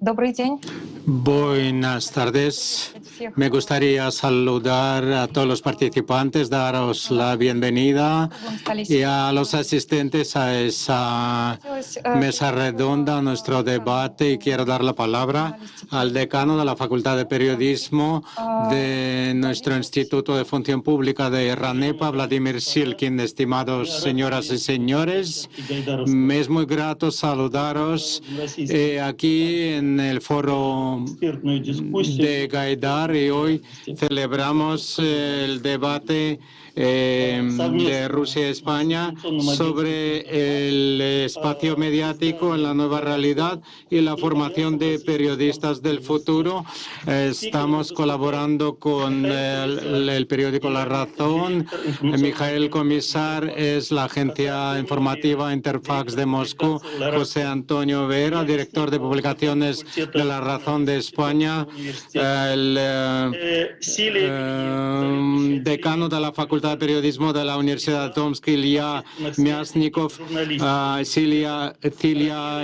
Добрый день. Buenas tardes. Me gustaría saludar a todos los participantes, daros la bienvenida y a los asistentes a esa mesa redonda, a nuestro debate. Y quiero dar la palabra al decano de la Facultad de Periodismo de nuestro Instituto de Función Pública de RANEPA, Vladimir Silkin. Estimados señoras y señores, me es muy grato saludaros aquí en el foro de Gaidar, y hoy celebramos el debate de Rusia y España sobre el espacio mediático en la nueva realidad y la formación de periodistas del futuro. Estamos colaborando con el periódico La Razón. Mijael Comisar es la agencia informativa Interfax de Moscú. José Antonio Vera, director de publicaciones de La Razón de España. El decano de la Facultad de Periodismo de la Universidad de Tomsk, Ilya Myasnikov. Cilia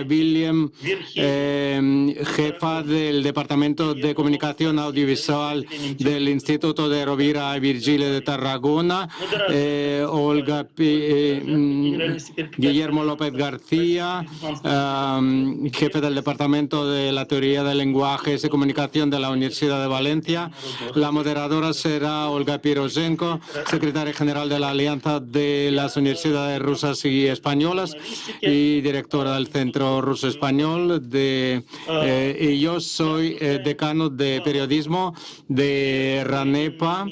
William, jefa del Departamento de Comunicación Audiovisual del Instituto de Rovira y Virgili de Tarragona. Guillermo López García, jefe del Departamento de la Teoría de Lenguajes y Comunicación de la Universidad de Valencia. La moderadora será Olga Piroshenko, secretaria general de la Alianza de las Universidades Rusas y Españolas y directora del Centro Ruso Español. Y yo soy decano de periodismo de RANEPA.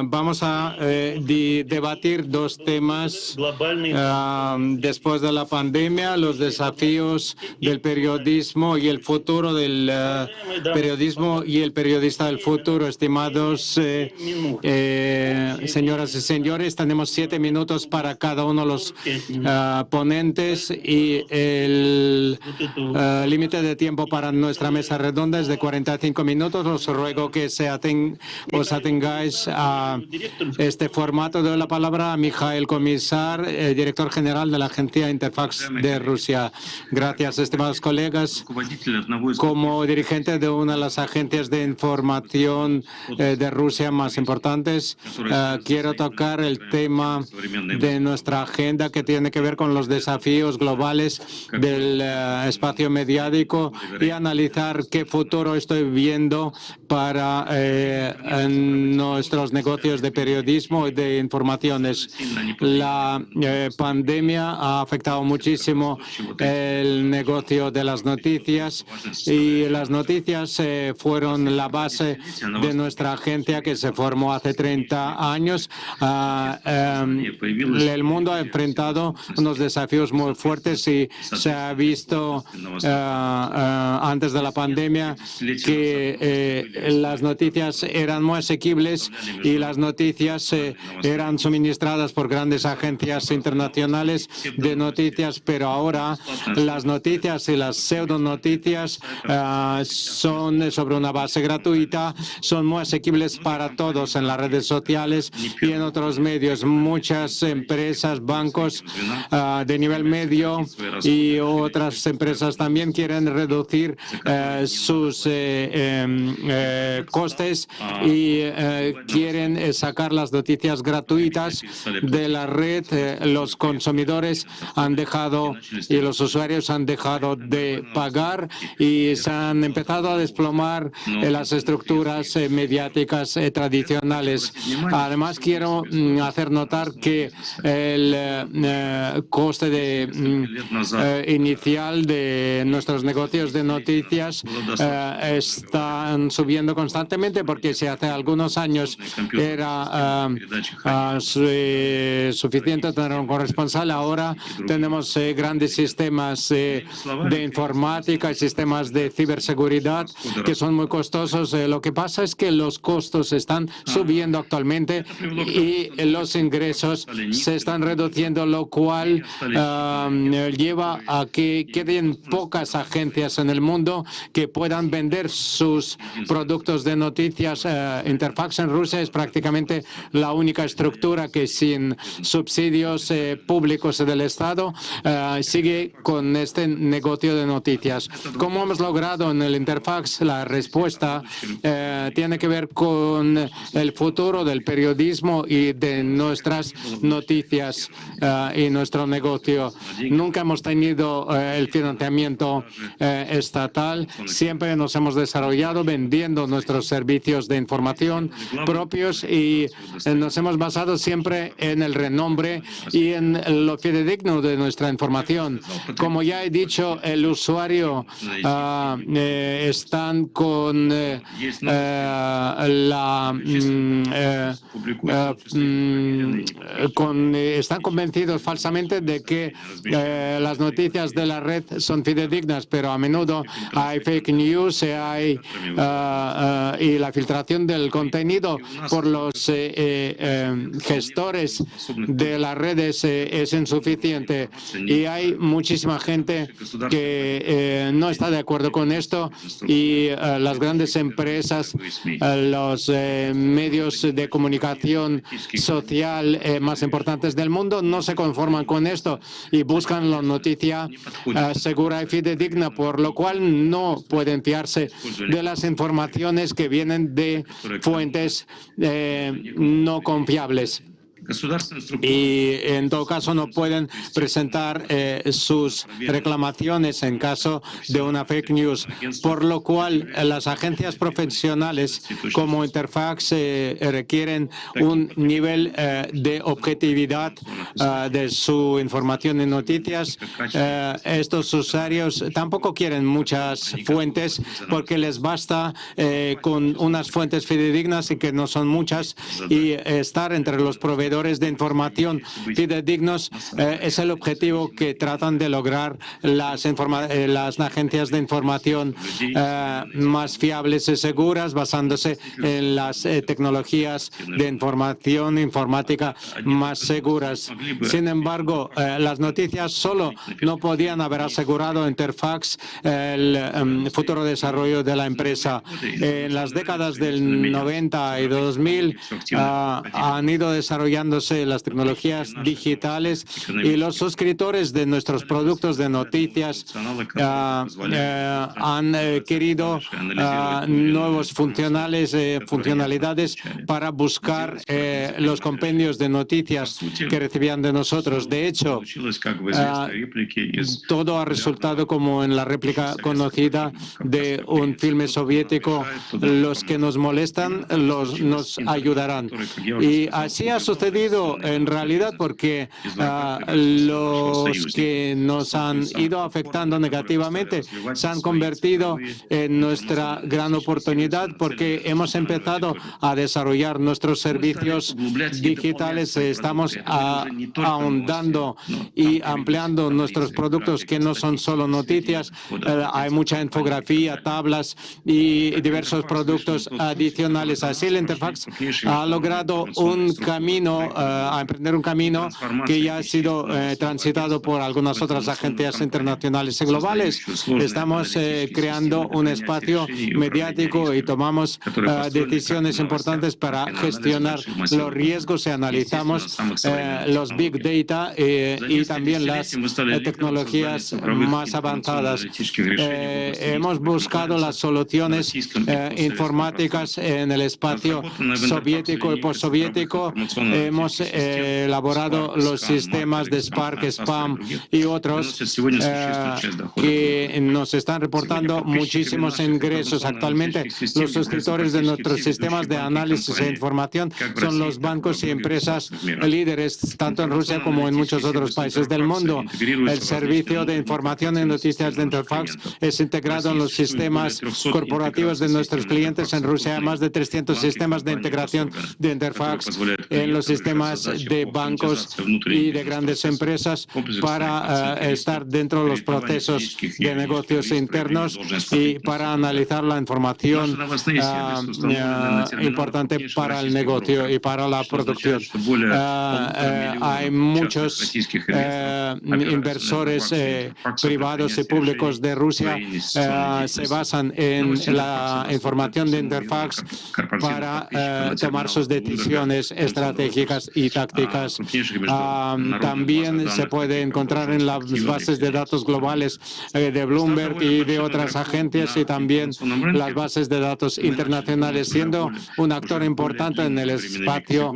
Vamos a debatir dos temas después de la pandemia: los desafíos del periodismo y el futuro del periodismo y el periodista del futuro. Estimados señoras y señores, tenemos 7 minutos para cada uno de los ponentes, y el límite de tiempo para nuestra mesa redonda es de 45 minutos. Os ruego que os atengáis a este formato. Doy la palabra a Mijael Comisar, director general de la agencia Interfax de Rusia. Gracias, estimados colegas. Como dirigente de una de las agencias de información de Rusia más importantes, quiero tocar el tema de nuestra agenda, que tiene que ver con los desafíos globales del espacio mediático, y analizar qué futuro estoy viendo para nuestros negocios de periodismo y de informaciones. La pandemia ha afectado muchísimo el negocio de las noticias, y las noticias fueron la base de nuestra agencia, que se formó hace 30 años. El mundo ha enfrentado unos desafíos muy fuertes, y se ha visto antes de la pandemia que las noticias eran muy asequibles, y las noticias eran suministradas por grandes agencias internacionales de noticias, pero ahora las noticias y las pseudonoticias son sobre una base gratuita, son muy asequibles para todos en las redes sociales y en otros medios. Muchas empresas, bancos de nivel medio y otras empresas también quieren reducir sus costes y quieren sacar las noticias gratuitas de la red. Los consumidores han dejado y los usuarios han dejado de pagar, y se han empezado a desplomar las estructuras mediáticas tradicionales. Además, quiero hacer notar que el coste inicial de nuestros negocios de noticias están subiendo constantemente, porque si hace algunos años era suficiente tener un corresponsal, ahora tenemos grandes sistemas de informática y sistemas de ciberseguridad que son muy costosos. Lo que pasa es que los costos están subiendo actualmente y los ingresos se están reduciendo, lo cual lleva a que queden pocas agencias en el mundo que puedan vender sus productos de noticias. Interfax en Rusia es prácticamente la única estructura que, sin subsidios públicos del Estado, sigue con este negocio de noticias. fidedignos. ¿Cómo hemos logrado en el Interfax? La respuesta tiene que ver con el futuro del periodismo y de nuestras noticias y nuestro negocio. Nunca hemos tenido el financiamiento estatal. Siempre nos hemos desarrollado vendiendo nuestros servicios de información propios y nos hemos basado siempre en el renombre y en lo fidedigno de nuestra información. Como ya he dicho, el usuario están con están convencidos falsamente de que las noticias de la red son fidedignas, pero a menudo hay fake news y la filtración del contenido por los gestores de las redes es insuficiente y hay muchísima gente que no está de acuerdo con esto y las grandes empresas, los medios de comunicación social más importantes del mundo no se conforman con esto y buscan la noticia segura y fidedigna, por lo cual no pueden fiarse de las informaciones que vienen de fuentes no confiables. Y en todo caso no pueden presentar sus reclamaciones en caso de una fake news, por lo cual las agencias profesionales como Interfax requieren un nivel de objetividad de su información y noticias. Estos usuarios tampoco quieren muchas fuentes porque les basta con unas fuentes fidedignas y que no son muchas, y estar entre los proveedores de información fidedignos es el objetivo que tratan de lograr las agencias de información más fiables y seguras, basándose en las tecnologías de información informática más seguras. Sin embargo, las noticias solo no podían haber asegurado a Interfax el futuro desarrollo de la empresa. En las décadas del 90 y 2000 han ido desarrollando las tecnologías digitales y los suscriptores de nuestros productos de noticias han querido nuevas funcionalidades para buscar los compendios de noticias que recibían de nosotros. De hecho, todo ha resultado como en la réplica conocida de un filme soviético: los que nos molestan nos ayudarán. Y así ha sucedido en realidad, porque los que nos han ido afectando negativamente se han convertido en nuestra gran oportunidad, porque hemos empezado a desarrollar nuestros servicios digitales. Estamos ahondando y ampliando nuestros productos que no son solo noticias. Hay mucha infografía, tablas y diversos productos adicionales. Así el Interfax ha logrado a emprender un camino que ya ha sido transitado por algunas otras agencias internacionales y globales. Estamos creando un espacio mediático y tomamos decisiones importantes para gestionar los riesgos y analizamos los Big Data y también las tecnologías más avanzadas. Hemos buscado las soluciones informáticas en el espacio soviético y postsoviético. Hemos elaborado los sistemas de Spark, Spam y otros que nos están reportando muchísimos ingresos. Actualmente, los suscriptores de nuestros sistemas de análisis e información son los bancos y empresas líderes, tanto en Rusia como en muchos otros países del mundo. El servicio de información y noticias de Interfax es integrado en los sistemas corporativos de nuestros clientes. En Rusia hay más de 300 sistemas de integración de Interfax en los sistemas de bancos y de grandes empresas para estar dentro de los procesos de negocios internos y para analizar la información importante para el negocio y para la producción. Hay muchos inversores privados y públicos de Rusia se basan en la información de Interfax para tomar sus decisiones estratégicas y tácticas. También se puede encontrar en las bases de datos globales de Bloomberg y de otras agencias, y también las bases de datos internacionales, siendo un actor importante en el espacio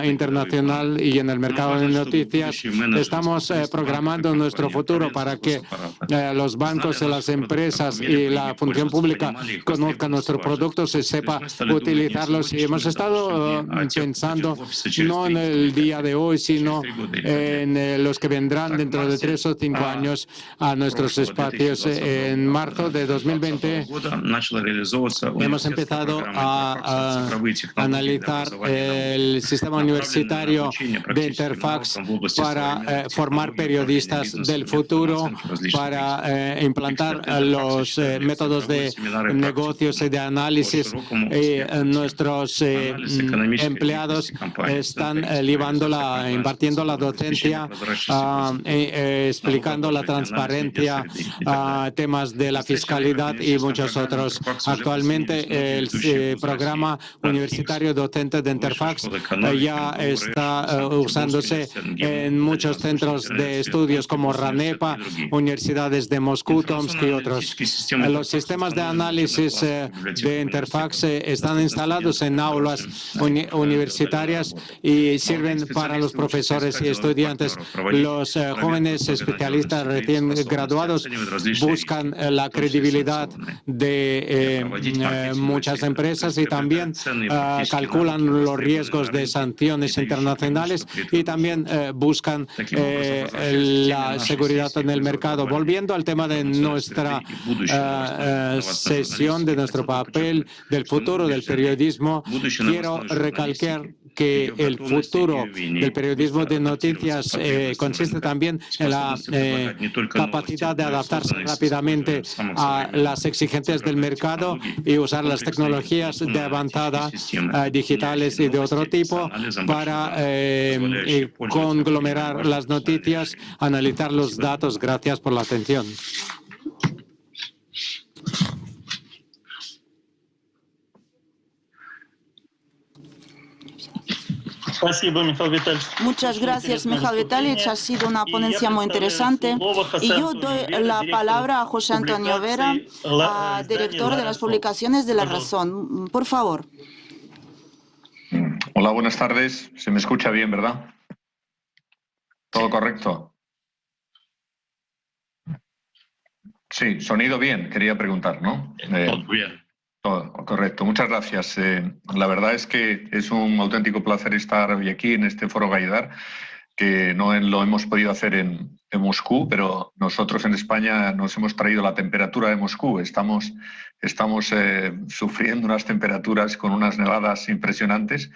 internacional y en el mercado de noticias. Estamos programando nuestro futuro para que los bancos, las empresas y la función pública conozcan nuestros productos y sepa utilizarlos. Y hemos estado pensando no en el día de hoy, sino en los que vendrán dentro de 3 o 5 años a nuestros espacios. En marzo de 2020 hemos empezado a analizar el sistema universitario de Interfax para formar periodistas del futuro, para implantar los métodos de negocios y de análisis. Nuestros empleados están impartiendo la docencia, explicando la transparencia, temas de la fiscalidad y muchos otros. Actualmente el programa universitario docente de Interfax ya está usándose en muchos centros de estudios como RANEPA, universidades de Moscú, Tomsk y otros. Los sistemas de análisis de Interfax están instalados en aulas universitarias y sirven para los profesores y estudiantes. Los jóvenes especialistas recién graduados buscan la credibilidad de muchas empresas y también calculan los riesgos de sanciones internacionales y también buscan la seguridad en el mercado. Volviendo al tema de nuestra sesión, de nuestro papel, del futuro del periodismo, quiero recalcar que el futuro del periodismo de noticias consiste también en la capacidad de adaptarse rápidamente a las exigencias del mercado y usar las tecnologías de avanzada digitales y de otro tipo para conglomerar las noticias, analizar los datos. Gracias por la atención. Muchas gracias, Mijail Vitalich. Ha sido una ponencia muy interesante. Y yo doy la palabra a José Antonio Vera, director de las publicaciones de La Razón. Por favor. Hola, buenas tardes. Se me escucha bien, ¿verdad? ¿Todo correcto? Sí, sonido bien, quería preguntar, ¿no? Todo bien. Todo correcto. Muchas gracias. La verdad es que es un auténtico placer estar hoy aquí en este foro Gaidar, que no lo hemos podido hacer en Moscú, pero nosotros en España nos hemos traído la temperatura de Moscú. Estamos sufriendo unas temperaturas con unas nevadas impresionantes.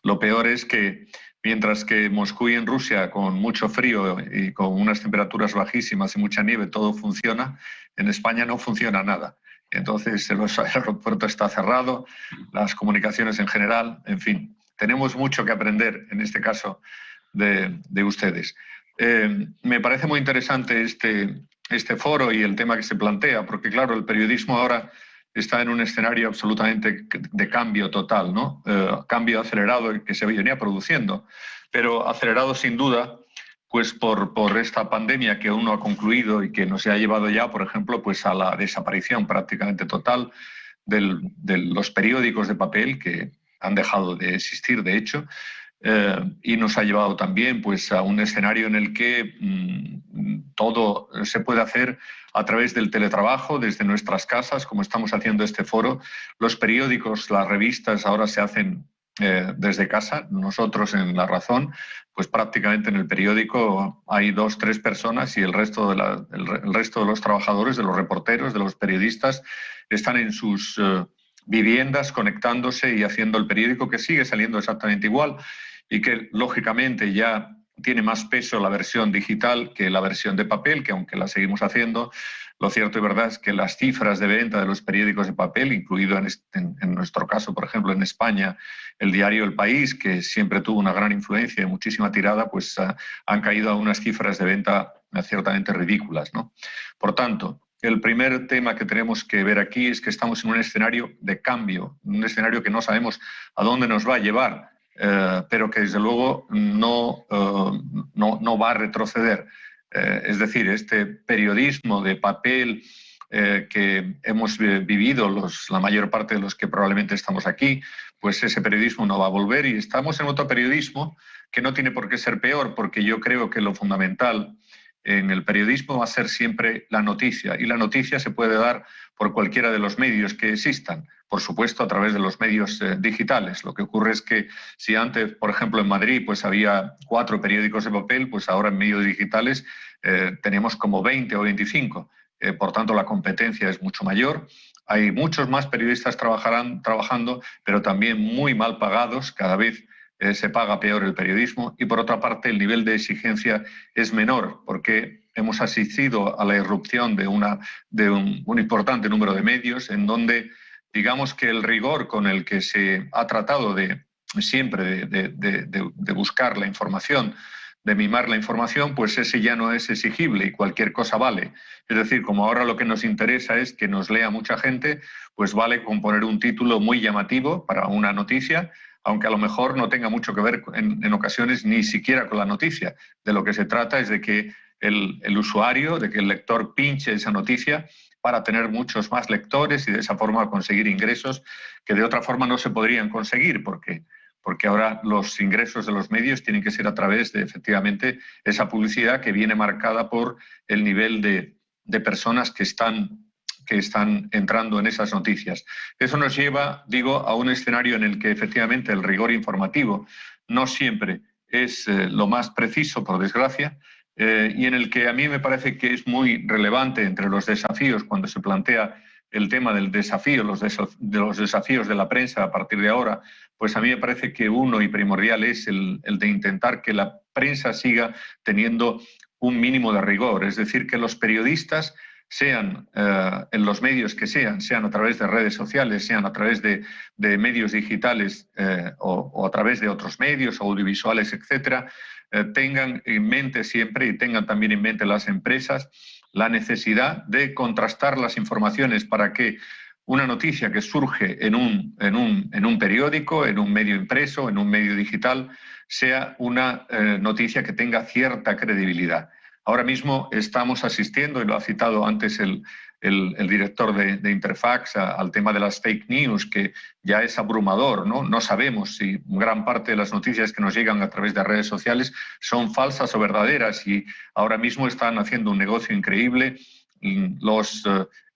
Lo peor es que mientras que en Moscú y en Rusia, con mucho frío y con unas temperaturas bajísimas y mucha nieve, todo funciona, en España no funciona nada. Entonces el aeropuerto está cerrado, las comunicaciones en general, en fin. Tenemos mucho que aprender, en este caso, de ustedes. Me parece muy interesante este foro y el tema que se plantea, porque claro, el periodismo ahora está en un escenario absolutamente de cambio total, ¿no? Cambio acelerado que se venía produciendo, pero acelerado sin duda pues por esta pandemia que aún no ha concluido y que nos ha llevado ya, por ejemplo, pues a la desaparición prácticamente total de los periódicos de papel, que han dejado de existir, de hecho, y nos ha llevado también pues a un escenario en el que todo se puede hacer a través del teletrabajo, desde nuestras casas, como estamos haciendo este foro. Los periódicos, las revistas ahora se hacen desde casa. Nosotros en La Razón, pues prácticamente en el periódico hay 2 o 3 personas y el resto de los trabajadores, de los reporteros, de los periodistas, están en sus viviendas conectándose y haciendo el periódico, que sigue saliendo exactamente igual y que lógicamente ya tiene más peso la versión digital que la versión de papel, que aunque la seguimos haciendo, lo cierto y verdad es que las cifras de venta de los periódicos de papel, incluido en nuestro caso, por ejemplo, en España, el diario El País, que siempre tuvo una gran influencia y muchísima tirada, pues han caído a unas cifras de venta ciertamente ridículas, ¿no? Por tanto, el primer tema que tenemos que ver aquí es que estamos en un escenario de cambio, un escenario que no sabemos a dónde nos va a llevar, pero que desde luego no va a retroceder. Es decir, este periodismo de papel que hemos vivido la mayor parte de los que probablemente estamos aquí, pues ese periodismo no va a volver y estamos en otro periodismo que no tiene por qué ser peor, porque yo creo que lo fundamental en el periodismo va a ser siempre la noticia, y la noticia se puede dar por cualquiera de los medios que existan, por supuesto a través de los medios digitales. Lo que ocurre es que si antes, por ejemplo, en Madrid pues había 4 periódicos de papel, pues ahora en medios digitales tenemos como 20 o 25. Por tanto, la competencia es mucho mayor. Hay muchos más periodistas trabajando, pero también muy mal pagados. Cada vez se paga peor el periodismo y, por otra parte, el nivel de exigencia es menor porque hemos asistido a la irrupción de un importante número de medios en donde, digamos que el rigor con el que se ha tratado siempre de buscar la información, de mimar la información, pues ese ya no es exigible y cualquier cosa vale. Es decir, como ahora lo que nos interesa es que nos lea mucha gente, pues vale con poner un título muy llamativo para una noticia, aunque a lo mejor no tenga mucho que ver en ocasiones ni siquiera con la noticia. De lo que se trata es de que el usuario, de que el lector pinche esa noticia para tener muchos más lectores y de esa forma conseguir ingresos que de otra forma no se podrían conseguir, porque ahora los ingresos de los medios tienen que ser a través de, efectivamente, esa publicidad que viene marcada por el nivel de personas que están entrando en esas noticias. Eso nos lleva, digo, a un escenario en el que efectivamente el rigor informativo no siempre es lo más preciso, por desgracia, y en el que a mí me parece que es muy relevante entre los desafíos cuando se plantea el tema del desafío, de los desafíos de la prensa a partir de ahora, pues a mí me parece que uno y primordial es el de intentar que la prensa siga teniendo un mínimo de rigor, es decir, que los periodistas sean en los medios que sean a través de redes sociales, sean a través de medios digitales o a través de otros medios audiovisuales, etcétera, tengan en mente siempre y tengan también en mente las empresas la necesidad de contrastar las informaciones para que una noticia que surge en un periódico, en un medio impreso, en un medio digital, sea una noticia que tenga cierta credibilidad. Ahora mismo estamos asistiendo, y lo ha citado antes el director de Interfax, al tema de las fake news, que ya es abrumador, ¿no? No sabemos si gran parte de las noticias que nos llegan a través de redes sociales son falsas o verdaderas, y ahora mismo están haciendo un negocio increíble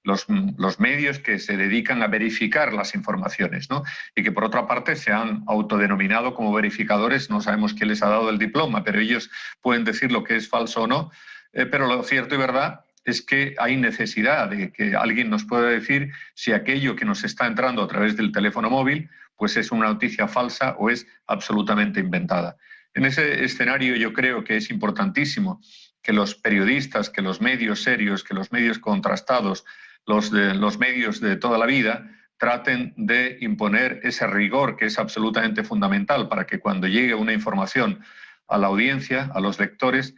los medios que se dedican a verificar las informaciones, ¿no? Y que por otra parte se han autodenominado como verificadores, no sabemos quién les ha dado el diploma, pero ellos pueden decir lo que es falso o no, pero lo cierto y verdad es que hay necesidad de que alguien nos pueda decir si aquello que nos está entrando a través del teléfono móvil pues es una noticia falsa o es absolutamente inventada. En ese escenario yo creo que es importantísimo que los periodistas, que los medios serios, que los medios contrastados, los medios de toda la vida traten de imponer ese rigor que es absolutamente fundamental para que cuando llegue una información a la audiencia, a los lectores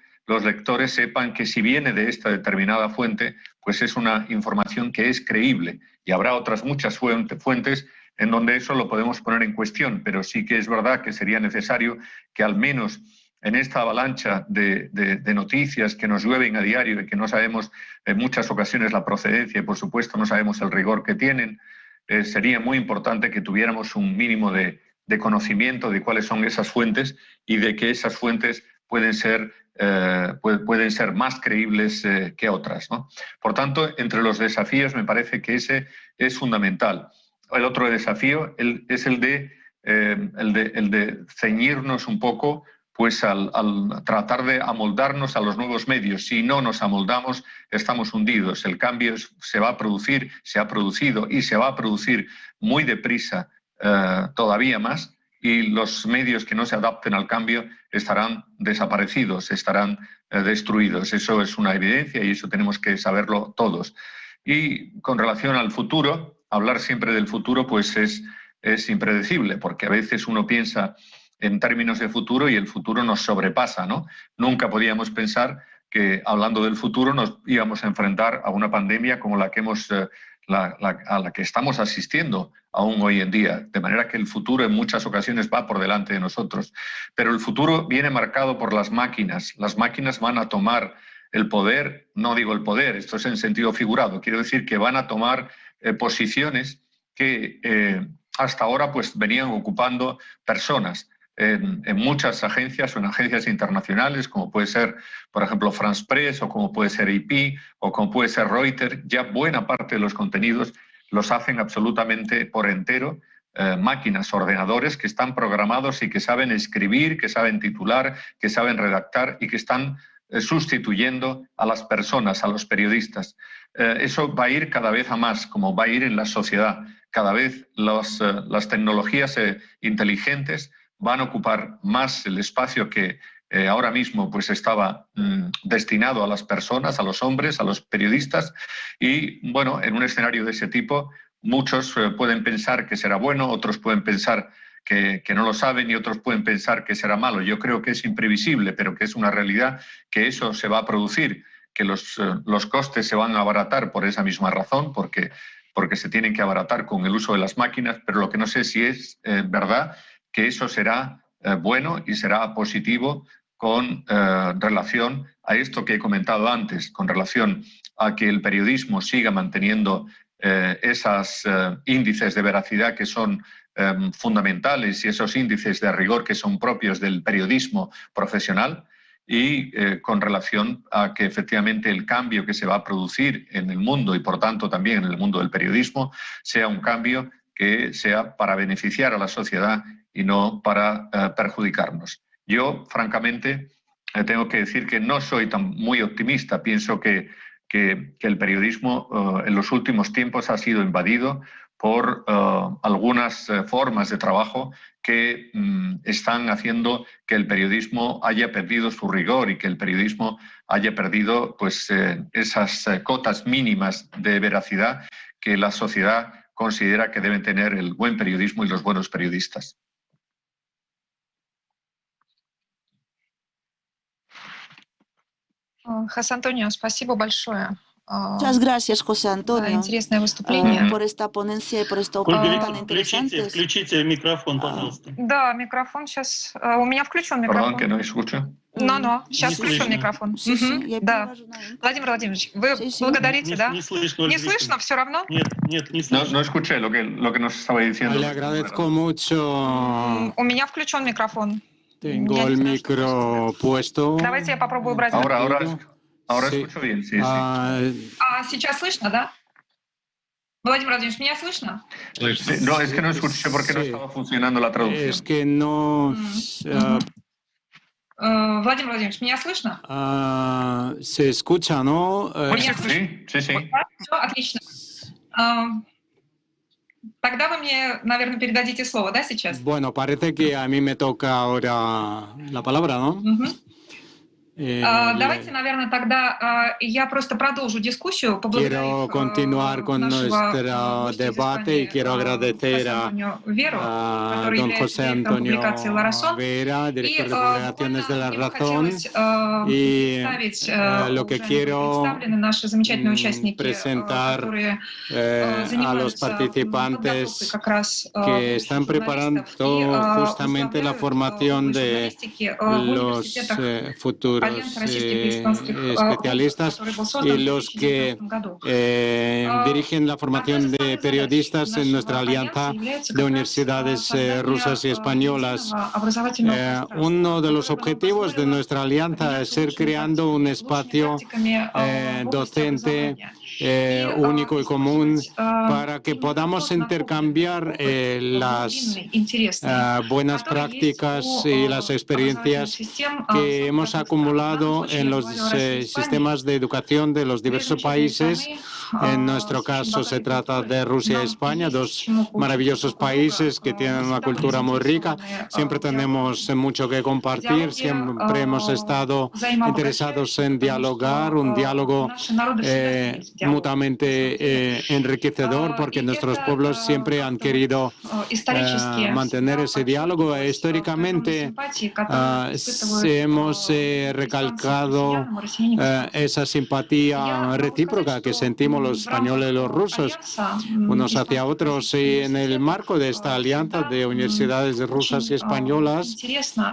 sepan que si viene de esta determinada fuente, pues es una información que es creíble, y habrá otras muchas fuentes en donde eso lo podemos poner en cuestión, pero sí que es verdad que sería necesario que al menos en esta avalancha de noticias que nos llueven a diario y que no sabemos en muchas ocasiones la procedencia y, por supuesto, no sabemos el rigor que tienen, sería muy importante que tuviéramos un mínimo de conocimiento de cuáles son esas fuentes y de que esas fuentes pueden ser más creíbles que otras, ¿no? Por tanto, entre los desafíos me parece que ese es fundamental. El otro desafío es el de ceñirnos un poco pues al tratar de amoldarnos a los nuevos medios. Si no nos amoldamos, estamos hundidos. El cambio se va a producir, se ha producido y se va a producir muy deprisa todavía más, y los medios que no se adapten al cambio estarán desaparecidos, estarán destruidos. Eso es una evidencia y eso tenemos que saberlo todos. Y con relación al futuro, hablar siempre del futuro pues es impredecible, porque a veces uno piensa en términos de futuro y el futuro nos sobrepasa, ¿no? Nunca podíamos pensar que hablando del futuro nos íbamos a enfrentar a una pandemia como la que a la que estamos asistiendo aún hoy en día, de manera que el futuro en muchas ocasiones va por delante de nosotros. Pero el futuro viene marcado por las máquinas. Las máquinas van a tomar el poder, no digo el poder, esto es en sentido figurado, quiero decir que van a tomar posiciones que hasta ahora pues venían ocupando personas en muchas agencias o en agencias internacionales, como puede ser, por ejemplo, France Press, o como puede ser AP, o como puede ser Reuters. Ya buena parte de los contenidos los hacen absolutamente por entero máquinas, ordenadores que están programados y que saben escribir, que saben titular, que saben redactar y que están sustituyendo a las personas, a los periodistas. Eso va a ir cada vez a más, como va a ir en la sociedad. Cada vez las tecnologías inteligentes van a ocupar más el espacio que ahora mismo pues estaba destinado a las personas, a los hombres, a los periodistas. Y bueno, en un escenario de ese tipo, muchos pueden pensar que será bueno, otros pueden pensar que no lo saben y otros pueden pensar que será malo. Yo creo que es imprevisible, pero que es una realidad, que eso se va a producir, que los costes se van a abaratar por esa misma razón, porque se tienen que abaratar con el uso de las máquinas, pero lo que no sé si es verdad que eso será bueno y será positivo con relación a esto que he comentado antes, con relación a que el periodismo siga manteniendo esos índices de veracidad que son fundamentales y esos índices de rigor que son propios del periodismo profesional, y con relación a que efectivamente el cambio que se va a producir en el mundo y por tanto también en el mundo del periodismo sea un cambio que sea para beneficiar a la sociedad y no para perjudicarnos. Yo, francamente, tengo que decir que no soy muy optimista. Pienso que el periodismo en los últimos tiempos ha sido invadido por algunas formas de trabajo que están haciendo que el periodismo haya perdido su rigor y que el periodismo haya perdido pues, esas cotas mínimas de veracidad que la sociedad considera que deben tener el buen periodismo y los buenos periodistas. José Antonio, спасибо большое. Muchas gracias, José Antonio, Интересное выступление. por esta ponencia y por esta opinión tan interesante. Включите микрофон, пожалуйста. Да, микрофон сейчас. У меня включен микрофон. Perdón, que no escucho. Но, сейчас Не включен слышно. микрофон. Sí, sí, ya Да. перевожу на él. Владимир Владимирович, вы Sí, sí. благодарите, да? Не слышно. Не Ольга слышно, все равно? Нет, не слышно. No escuché lo que nos estaba diciendo. Le agradezco mucho. У меня включен микрофон. Tengo Я el не знаю, что micro puesto. Давайте я попробую убрать. Ahora Sí. escucho bien, sí, sí. А сейчас слышно, да? Владимир Владимирович, меня слышно? Sí, no, es que no escuché porque no Sí. estaba funcionando la traducción. Es que no Владимир Владимирович, меня слышно? se escucha, ¿no? Меня слышно? Sí, sí, sí. Все, отлично. Тогда вы мне, наверное, передадите слово, да, сейчас? Bueno, parece que a mí me toca ahora la palabra, ¿no? Мгм. Давайте, наверное, тогда я просто продолжу дискуссию. Quiero continuar con nuestro debate y quiero agradecer a don José Antonio Vera, director de publicaciones de La Razón, y lo que quiero presentar a los participantes que están preparando justamente la formación de los futuros especialistas y los que dirigen la formación de periodistas en nuestra alianza de universidades rusas y españolas. Uno de los objetivos de nuestra alianza es ser creando un espacio docente único y común para que podamos intercambiar las buenas prácticas y las experiencias que hemos acumulado en los sistemas de educación de los diversos países En nuestro caso se trata de Rusia y España, dos maravillosos países que tienen una cultura muy rica. Siempre tenemos mucho que compartir, siempre hemos estado interesados en dialogar, un diálogo mutuamente enriquecedor, porque nuestros pueblos siempre han querido mantener ese diálogo. Históricamente hemos recalcado esa simpatía recíproca que sentimos los españoles y los rusos unos hacia otros, y en el marco de esta alianza de universidades rusas y españolas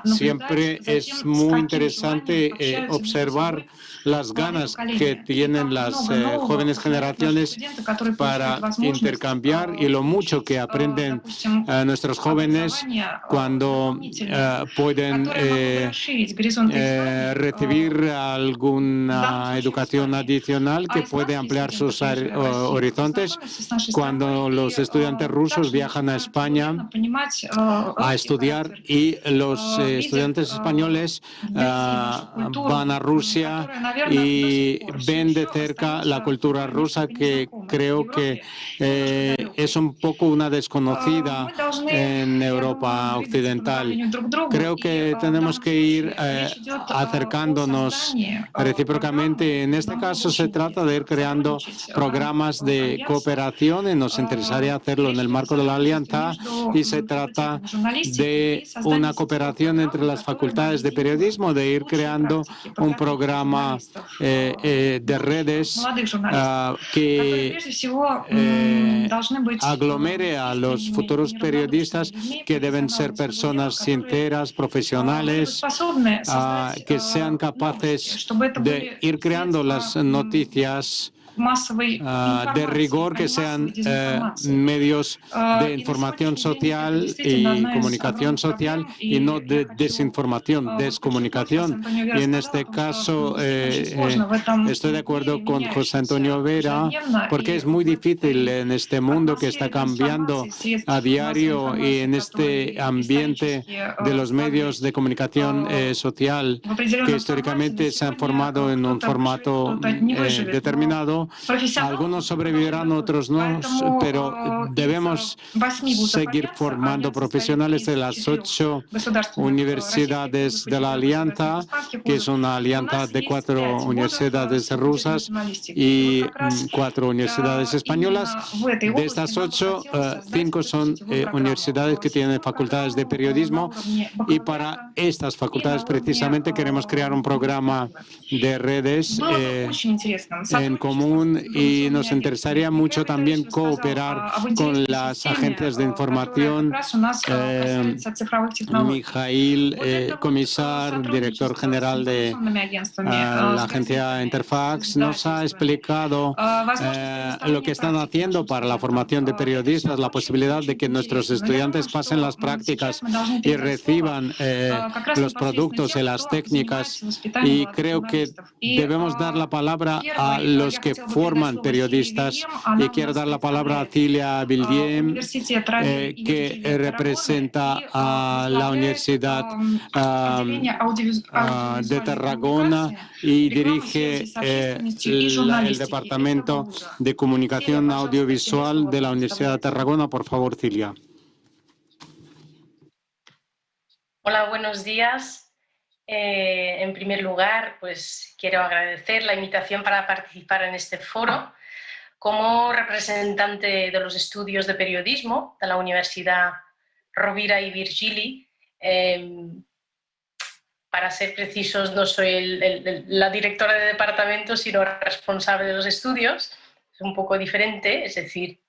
siempre es muy interesante observar las ganas que tienen las jóvenes generaciones para intercambiar y lo mucho que aprenden nuestros jóvenes cuando pueden recibir alguna educación adicional que puede ampliar sus horizontes. Cuando los estudiantes rusos viajan a España a estudiar y los estudiantes españoles van a Rusia y ven de cerca la cultura rusa, que creo que es un poco una desconocida en Europa occidental. Creo que tenemos que ir acercándonos recíprocamente. En este caso se trata de ir creando programas de cooperación y nos interesaría hacerlo en el marco de la alianza, y se trata de una cooperación entre las facultades de periodismo, de ir creando un programa de redes que aglomere a los futuros periodistas, que deben ser personas sinceras, profesionales, que sean capaces de ir creando las noticias de rigor, que sean medios de información social y comunicación social y no de desinformación, descomunicación. Y en este caso estoy de acuerdo con José Antonio Vera, porque es muy difícil en este mundo que está cambiando a diario y en este ambiente de los medios de comunicación social que históricamente se han formado en un formato determinado. Algunos sobrevivirán, otros no, pero debemos seguir formando profesionales de las 8 universidades de la Alianza, que es una alianza de 4 universidades rusas y 4 universidades españolas. De estas 8, 5 son universidades que tienen facultades de periodismo, y para estas facultades precisamente queremos crear un programa de redes en común, y nos interesaría mucho también cooperar con las agencias de información. Mijail, comisar, director general de la agencia Interfax, nos ha explicado lo que están haciendo para la formación de periodistas, la posibilidad de que nuestros estudiantes pasen las prácticas y reciban los productos y las técnicas, y creo que debemos dar la palabra a los que forman periodistas, y quiero dar la palabra a Cilia Vildiem, que representa a la Universidad de Tarragona y dirige el Departamento de Comunicación Audiovisual de la Universidad de Tarragona. Por favor, Cilia. Hola, buenos días. En primer lugar, pues quiero agradecer la invitación para participar en este foro como representante de los estudios de periodismo de la Universidad Rovira i Virgili. Para ser precisos, no soy la directora de departamento, sino responsable de los estudios. Es un poco diferente, es decir,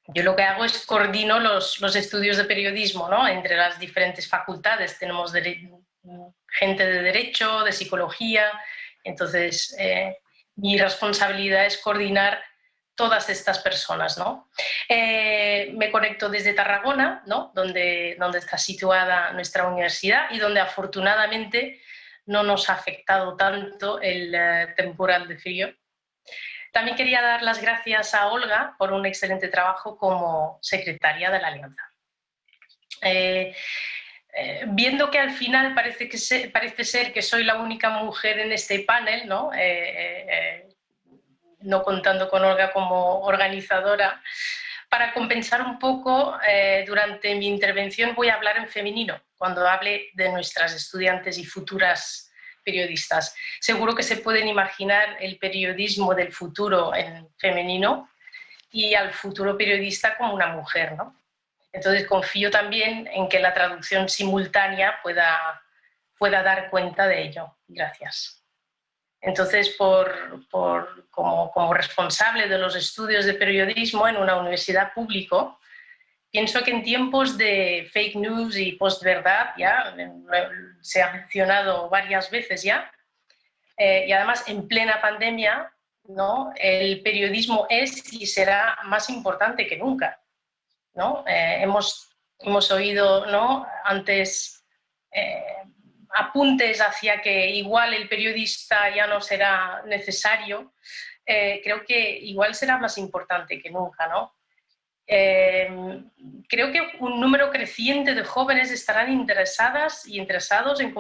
yo lo que hago es coordino los estudios de periodismo, ¿no?, entre las diferentes facultades. Tenemos gente de Derecho, de Psicología, entonces mi responsabilidad es coordinar todas estas personas, ¿no? Me conecto desde Tarragona, ¿no?, donde está situada nuestra universidad y donde afortunadamente no nos ha afectado tanto el temporal de frío. También quería dar las gracias a Olga por un excelente trabajo como secretaria de la Alianza. Viendo que al final parece ser que soy la única mujer en este panel, ¿no?, no contando con Olga como organizadora. Para compensar un poco, durante mi intervención voy a hablar en femenino, cuando hable de nuestras estudiantes y futuras periodistas. Seguro que se pueden imaginar el periodismo del futuro en femenino y al futuro periodista como una mujer, ¿no? Entonces confío también en que la traducción simultánea pueda dar cuenta de ello. Gracias. Entonces, como responsable de los estudios de periodismo en una universidad pública, pienso que en tiempos de fake news y postverdad, ya se ha mencionado varias veces ya, y además en plena pandemia, ¿no? El periodismo es y será más importante que nunca, ¿no? Hemos oído, ¿no?, antes apuntes hacia que igual el periodista ya no será necesario. Creo que igual será más importante que nunca, ¿no? Creo que un número creciente de jóvenes estarán interesadas y interesados en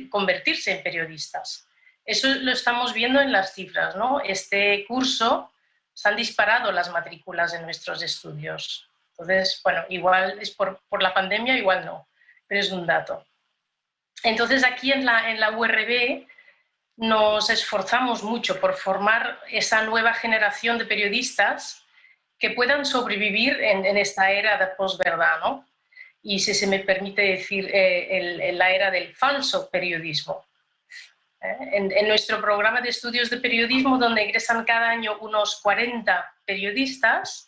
convertirse en periodistas. Eso lo estamos viendo en las cifras, ¿no? Este curso se han disparado las matrículas en nuestros estudios. Entonces, bueno, igual es por la pandemia, igual no, pero es un dato. Entonces, aquí en la URB nos esforzamos mucho por formar esa nueva generación de periodistas que puedan sobrevivir en esta era de posverdad, ¿no? Y si se me permite decir, la era del falso periodismo. En nuestro programa de estudios de periodismo, donde ingresan cada año unos 40 periodistas,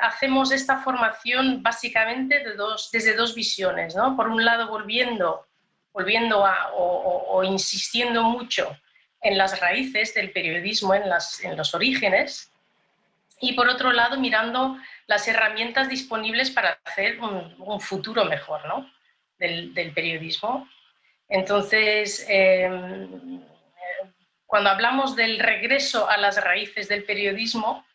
hacemos esta formación básicamente desde dos visiones, ¿no? Por un lado, volviendo o insistiendo mucho en las raíces del periodismo, en los orígenes, y por otro lado, mirando las herramientas disponibles para hacer un futuro mejor, ¿no?, del periodismo. Entonces, cuando hablamos del regreso a las raíces del periodismo,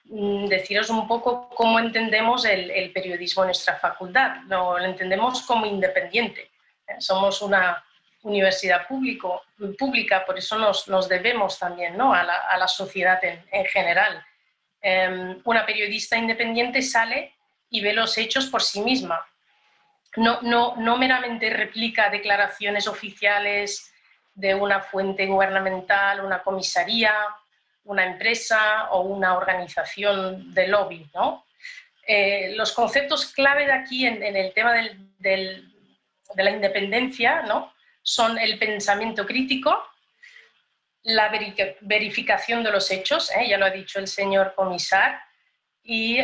deciros un poco cómo entendemos el periodismo en nuestra facultad. Lo entendemos como independiente. Somos una universidad pública, por eso nos debemos también, ¿no?, a la sociedad en general. Una periodista independiente sale y ve los hechos por sí misma. No meramente replica declaraciones oficiales de una fuente gubernamental, una comisaría, una empresa o una organización de lobby, ¿no? Los conceptos clave de aquí en el tema de la independencia, ¿no?, son el pensamiento crítico, la verificación de los hechos, ya lo ha dicho el señor comisar, y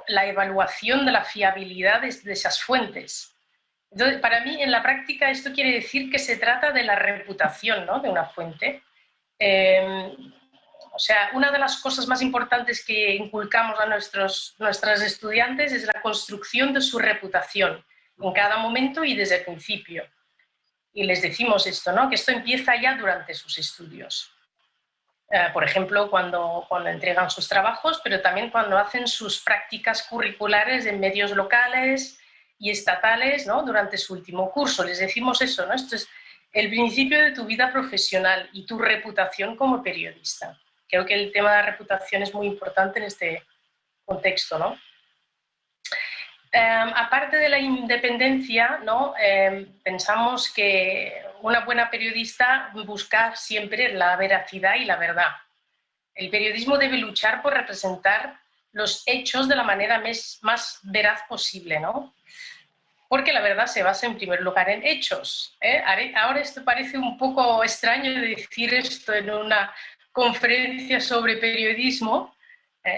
la evaluación de la fiabilidad de esas fuentes. Entonces, para mí, en la práctica, esto quiere decir que se trata de la reputación, ¿no?, de una fuente. O sea, una de las cosas más importantes que inculcamos a nuestras estudiantes es la construcción de su reputación en cada momento y desde el principio. Y les decimos esto, ¿no?, que esto empieza ya durante sus estudios. Por ejemplo, cuando entregan sus trabajos, pero también cuando hacen sus prácticas curriculares en medios locales y estatales, ¿no?, durante su último curso. Les decimos eso, ¿no? Esto es el principio de tu vida profesional y tu reputación como periodista. Creo que el tema de la reputación es muy importante en este contexto, ¿no? Aparte de la independencia, ¿no?, pensamos que una buena periodista busca siempre la veracidad y la verdad. El periodismo debe luchar por representar los hechos de la manera más veraz posible, ¿no? Porque la verdad se basa en primer lugar en hechos. Ahora esto parece un poco extraño de decir esto en una conferencia sobre periodismo,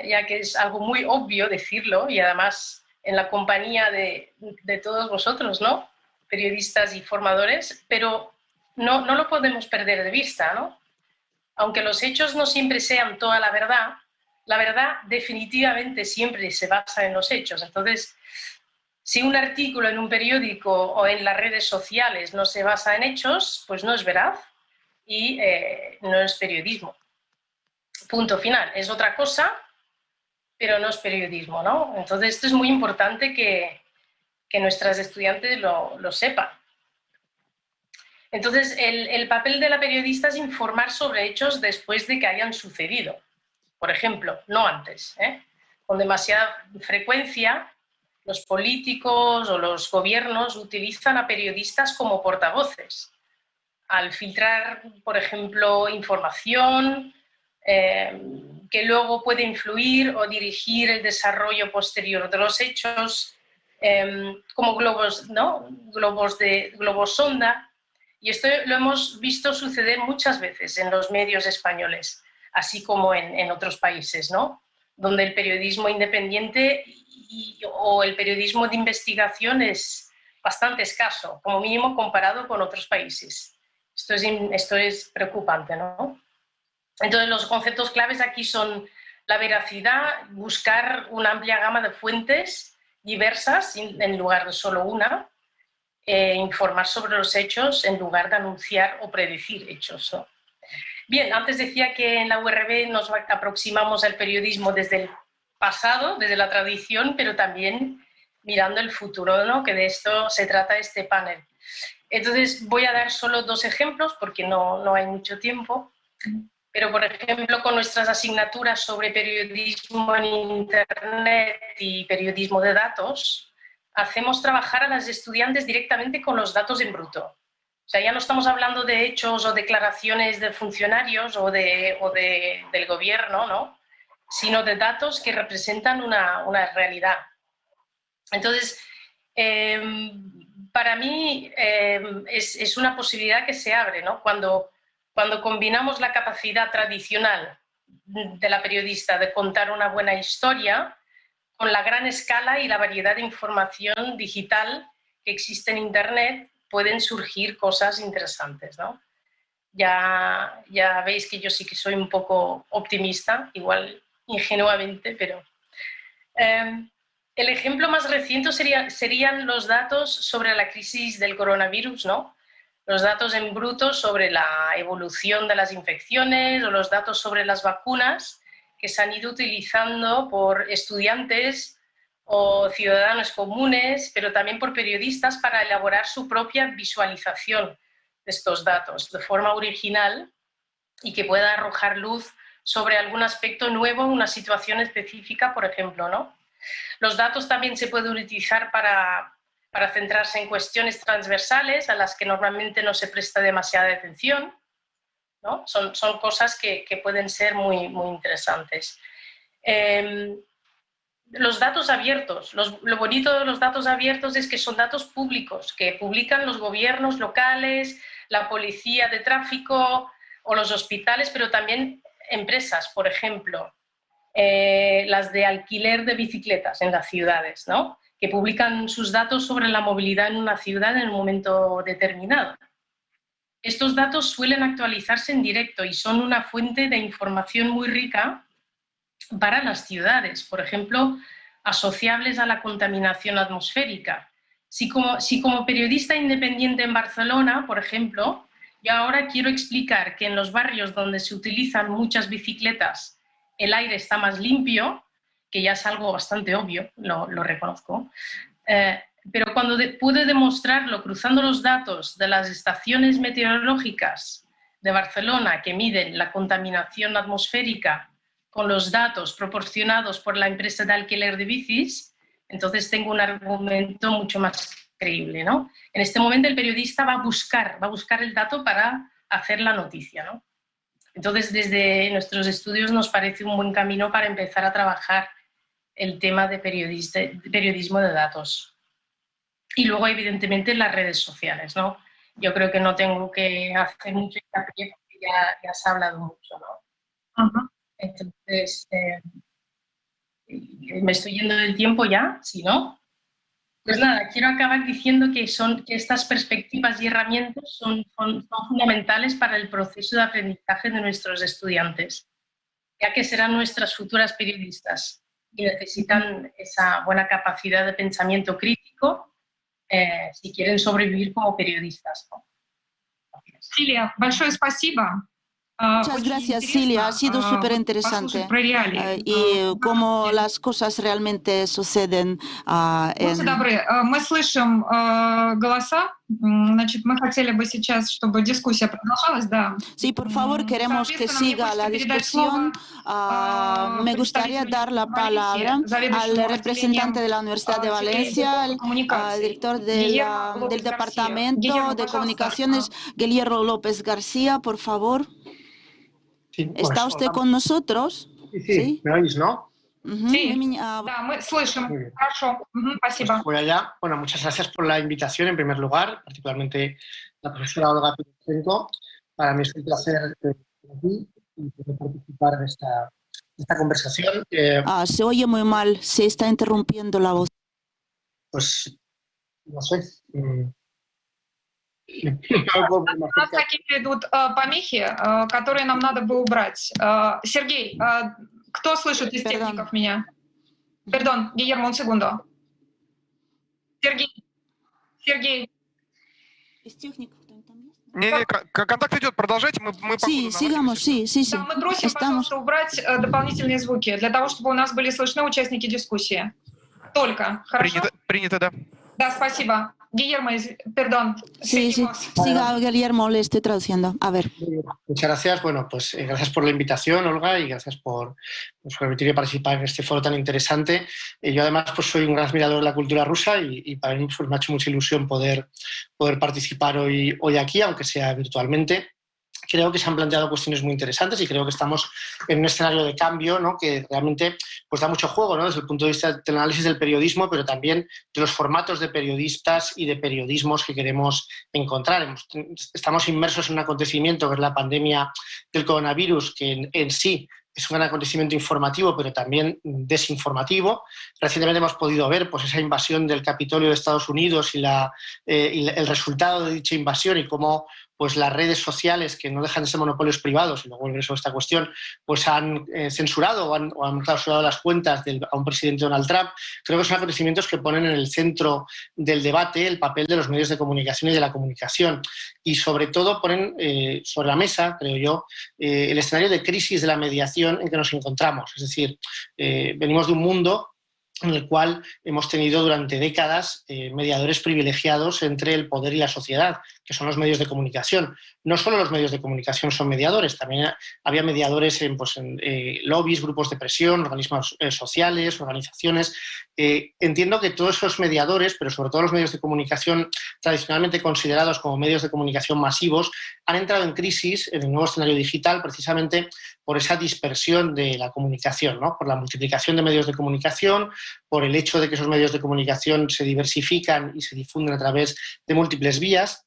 ya que es algo muy obvio decirlo y además en la compañía de todos vosotros, ¿no?, periodistas y formadores, pero no lo podemos perder de vista, ¿no? Aunque los hechos no siempre sean toda la verdad definitivamente siempre se basa en los hechos. Entonces, si un artículo en un periódico o en las redes sociales no se basa en hechos, pues no es veraz y no es periodismo. Punto final. Es otra cosa, pero no es periodismo, ¿no? Entonces, esto es muy importante que nuestras estudiantes lo sepan. Entonces, el papel de la periodista es informar sobre hechos después de que hayan sucedido. Por ejemplo, no antes. Con demasiada frecuencia, los políticos o los gobiernos utilizan a periodistas como portavoces al filtrar, por ejemplo, información que luego puede influir o dirigir el desarrollo posterior de los hechos, como globos, ¿no? globos sonda. Y esto lo hemos visto suceder muchas veces en los medios españoles, así como en otros países, ¿no? Donde el periodismo independiente o el periodismo de investigación es bastante escaso, como mínimo comparado con otros países. Esto es preocupante, ¿no? Entonces, los conceptos claves aquí son la veracidad, buscar una amplia gama de fuentes diversas en lugar de solo una, informar sobre los hechos en lugar de anunciar o predecir hechos, ¿no? Bien, antes decía que en la URB nos aproximamos al periodismo desde el pasado, desde la tradición, pero también mirando el futuro, ¿no? Que de esto se trata este panel. Entonces voy a dar solo 2 ejemplos porque no hay mucho tiempo, pero por ejemplo con nuestras asignaturas sobre periodismo en Internet y periodismo de datos, hacemos trabajar a las estudiantes directamente con los datos en bruto. O sea, ya no estamos hablando de hechos o declaraciones de funcionarios o del gobierno, ¿no? Sino de datos que representan una realidad. Entonces, para mí es una posibilidad que se abre, ¿no? Cuando combinamos la capacidad tradicional de la periodista de contar una buena historia con la gran escala y la variedad de información digital que existe en Internet, pueden surgir cosas interesantes, ¿no? Ya veis que yo sí que soy un poco optimista, igual ingenuamente, pero... el ejemplo más reciente serían los datos sobre la crisis del coronavirus, ¿no? Los datos en bruto sobre la evolución de las infecciones o los datos sobre las vacunas que se han ido utilizando por estudiantes o ciudadanos comunes, pero también por periodistas para elaborar su propia visualización de estos datos de forma original y que pueda arrojar luz sobre algún aspecto nuevo, una situación específica, por ejemplo, ¿no? Los datos también se pueden utilizar para centrarse en cuestiones transversales a las que normalmente no se presta demasiada atención, ¿no? Son cosas que pueden ser muy interesantes. Los datos abiertos. Lo bonito de los datos abiertos es que son datos públicos, que publican los gobiernos locales, la policía de tráfico o los hospitales, pero también empresas, por ejemplo, las de alquiler de bicicletas en las ciudades, ¿no? Que publican sus datos sobre la movilidad en una ciudad en un momento determinado. Estos datos suelen actualizarse en directo y son una fuente de información muy rica para las ciudades, por ejemplo, asociables a la contaminación atmosférica. Si como periodista independiente en Barcelona, por ejemplo, yo ahora quiero explicar que en los barrios donde se utilizan muchas bicicletas el aire está más limpio, que ya es algo bastante obvio, lo reconozco, pero cuando pude demostrarlo cruzando los datos de las estaciones meteorológicas de Barcelona que miden la contaminación atmosférica con los datos proporcionados por la empresa de alquiler de bicis, entonces tengo un argumento mucho más creíble, ¿no? En este momento el periodista va a buscar el dato para hacer la noticia, ¿no? Entonces, desde nuestros estudios nos parece un buen camino para empezar a trabajar el tema de periodismo de datos. Y luego, evidentemente, las redes sociales, ¿no? Yo creo que no tengo que hacer mucho hincapié porque ya se ha hablado mucho, ¿no? Uh-huh. Entonces, ¿me estoy yendo del tiempo ya? ¿Sí, no? Pues nada, quiero acabar diciendo que estas perspectivas y herramientas son fundamentales para el proceso de aprendizaje de nuestros estudiantes, ya que serán nuestras futuras periodistas y necesitan esa buena capacidad de pensamiento crítico si quieren sobrevivir como periodistas, ¿no? Silvia, большое спасибо. Muchas gracias, Silvia. Ha sido súper interesante y cómo las cosas realmente suceden Будьте добры, мы слышим голоса. Значит, мы хотели бы сейчас, чтобы дискуссия продолжалась, да. Sí, por favor, queremos que siga la discusión. Me gustaría dar la palabra al representante de la Universidad de Valencia, al director del Departamento de Comunicaciones, Guillermo López García, por favor. Sí, pues, ¿Está usted con nosotros? Sí, ¿me oís, no? Sí, да, мы слышим. Хорошо, спасибо. Voy allá. Bueno, muchas gracias por la invitación, en primer lugar, particularmente la profesora Olga Pichenko. Para mí es un placer estar aquí y poder participar en esta conversación. Se oye muy mal, se está interrumpiendo la voz. Pues, no sé. У нас какие-то идут помехи, которые нам надо бы убрать. Сергей, кто слышит из техников меня? Perdón, Guillermo, un segundo. Сергей. Из техников кто-нибудь там есть? Не, контакт идет, продолжайте, мы Sí, sigamos, sí. Да, мы просим, пожалуйста, убрать дополнительные звуки, для того, чтобы у нас были слышны участники дискуссии. Только, хорошо? Принято, да. Да, спасибо. Guillermo, perdón. Sí, siga, Guillermo, le estoy traduciendo. A ver. Muchas gracias. Bueno, pues gracias por la invitación, Olga, y gracias por permitirme participar en este foro tan interesante. Yo además pues soy un gran admirador de la cultura rusa y para mí pues, me ha hecho mucha ilusión poder participar hoy aquí, aunque sea virtualmente. Creo que se han planteado cuestiones muy interesantes y creo que estamos en un escenario de cambio, ¿no? Que realmente pues, da mucho juego, ¿no? Desde el punto de vista del análisis del periodismo, pero también de los formatos de periodistas y de periodismos que queremos encontrar. Estamos inmersos en un acontecimiento que es la pandemia del coronavirus, que en sí es un gran acontecimiento informativo, pero también desinformativo. Recientemente hemos podido ver pues, esa invasión del Capitolio de Estados Unidos y el resultado de dicha invasión y cómo pues las redes sociales, que no dejan de ser monopolios privados, y luego volveré sobre esta cuestión, pues han censurado o han clausurado las cuentas a un presidente Donald Trump. Creo que son acontecimientos que ponen en el centro del debate el papel de los medios de comunicación y de la comunicación. Y sobre todo ponen sobre la mesa, creo yo, el escenario de crisis de la mediación en que nos encontramos. Es decir, venimos de un mundo en el cual hemos tenido durante décadas mediadores privilegiados entre el poder y la sociedad, que son los medios de comunicación. No solo los medios de comunicación son mediadores, también había mediadores en lobbies, grupos de presión, organismos sociales, organizaciones. Entiendo que todos esos mediadores, pero sobre todo los medios de comunicación tradicionalmente considerados como medios de comunicación masivos, han entrado en crisis en el nuevo escenario digital precisamente por esa dispersión de la comunicación, ¿no? Por la multiplicación de medios de comunicación, por el hecho de que esos medios de comunicación se diversifican y se difunden a través de múltiples vías,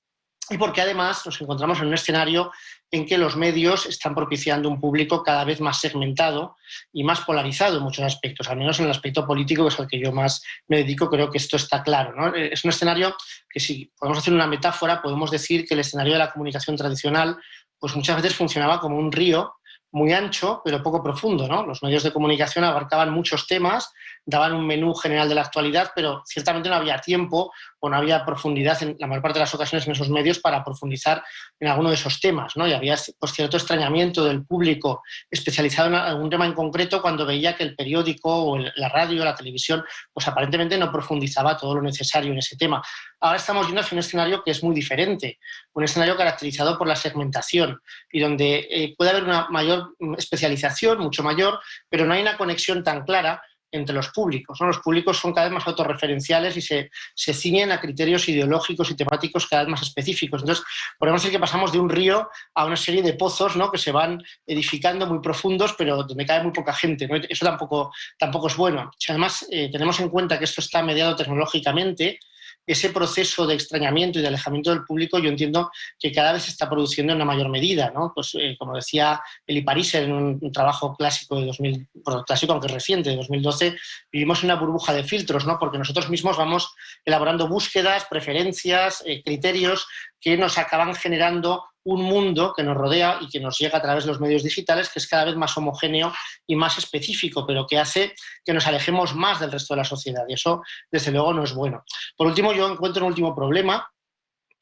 y porque además nos encontramos en un escenario en que los medios están propiciando un público cada vez más segmentado y más polarizado en muchos aspectos, al menos en el aspecto político, que es al que yo más me dedico. Creo que esto está claro, ¿no? Es un escenario que, si podemos hacer una metáfora, podemos decir que el escenario de la comunicación tradicional pues muchas veces funcionaba como un río muy ancho, pero poco profundo, ¿no? Los medios de comunicación abarcaban muchos temas, daban un menú general de la actualidad, pero ciertamente no había tiempo o no había profundidad en la mayor parte de las ocasiones en esos medios para profundizar en alguno de esos temas, ¿no? Y había pues, cierto extrañamiento del público especializado en algún tema en concreto cuando veía que el periódico o la radio o la televisión pues aparentemente no profundizaba todo lo necesario en ese tema. Ahora estamos yendo hacia un escenario que es muy diferente, un escenario caracterizado por la segmentación y donde puede haber una mayor especialización, mucho mayor, pero no hay una conexión tan clara entre los públicos, ¿no? Los públicos son cada vez más autorreferenciales y se ciñen a criterios ideológicos y temáticos cada vez más específicos. Entonces, podemos decir que pasamos de un río a una serie de pozos, ¿no? Que se van edificando muy profundos, pero donde cae muy poca gente, ¿no? Eso tampoco es bueno. Si además tenemos en cuenta que esto está mediado tecnológicamente, ese proceso de extrañamiento y de alejamiento del público yo entiendo que cada vez se está produciendo en una mayor medida, ¿no? Pues, como decía Eli Pariser en un trabajo clásico de clásico aunque reciente, de 2012, vivimos en una burbuja de filtros, ¿no? Porque nosotros mismos vamos elaborando búsquedas, preferencias, criterios que nos acaban generando un mundo que nos rodea y que nos llega a través de los medios digitales, que es cada vez más homogéneo y más específico, pero que hace que nos alejemos más del resto de la sociedad, y eso, desde luego, no es bueno. Por último, yo encuentro un último problema,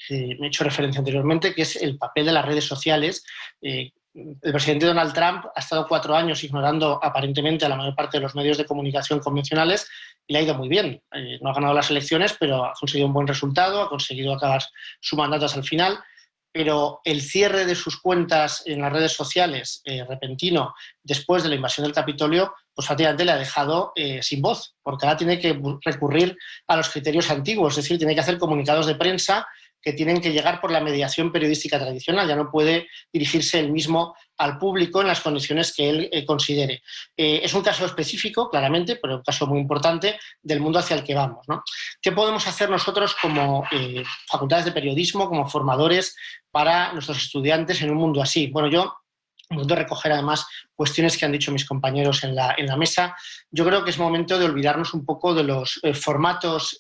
que me he hecho referencia anteriormente, que es el papel de las redes sociales, el presidente Donald Trump ha estado 4 años ignorando aparentemente a la mayor parte de los medios de comunicación convencionales y le ha ido muy bien. No ha ganado las elecciones, pero ha conseguido un buen resultado, ha conseguido acabar su mandato hasta el final. Pero el cierre de sus cuentas en las redes sociales repentino después de la invasión del Capitolio, pues prácticamente le ha dejado sin voz, porque ahora tiene que recurrir a los criterios antiguos, es decir, tiene que hacer comunicados de prensa que tienen que llegar por la mediación periodística tradicional, ya no puede dirigirse él mismo al público en las condiciones que él considere. Es un caso específico, claramente, pero un caso muy importante del mundo hacia el que vamos, ¿no? ¿Qué podemos hacer nosotros como facultades de periodismo, como formadores para nuestros estudiantes en un mundo así? Bueno, yo intento recoger además cuestiones que han dicho mis compañeros en la mesa. Yo creo que es momento de olvidarnos un poco de los formatos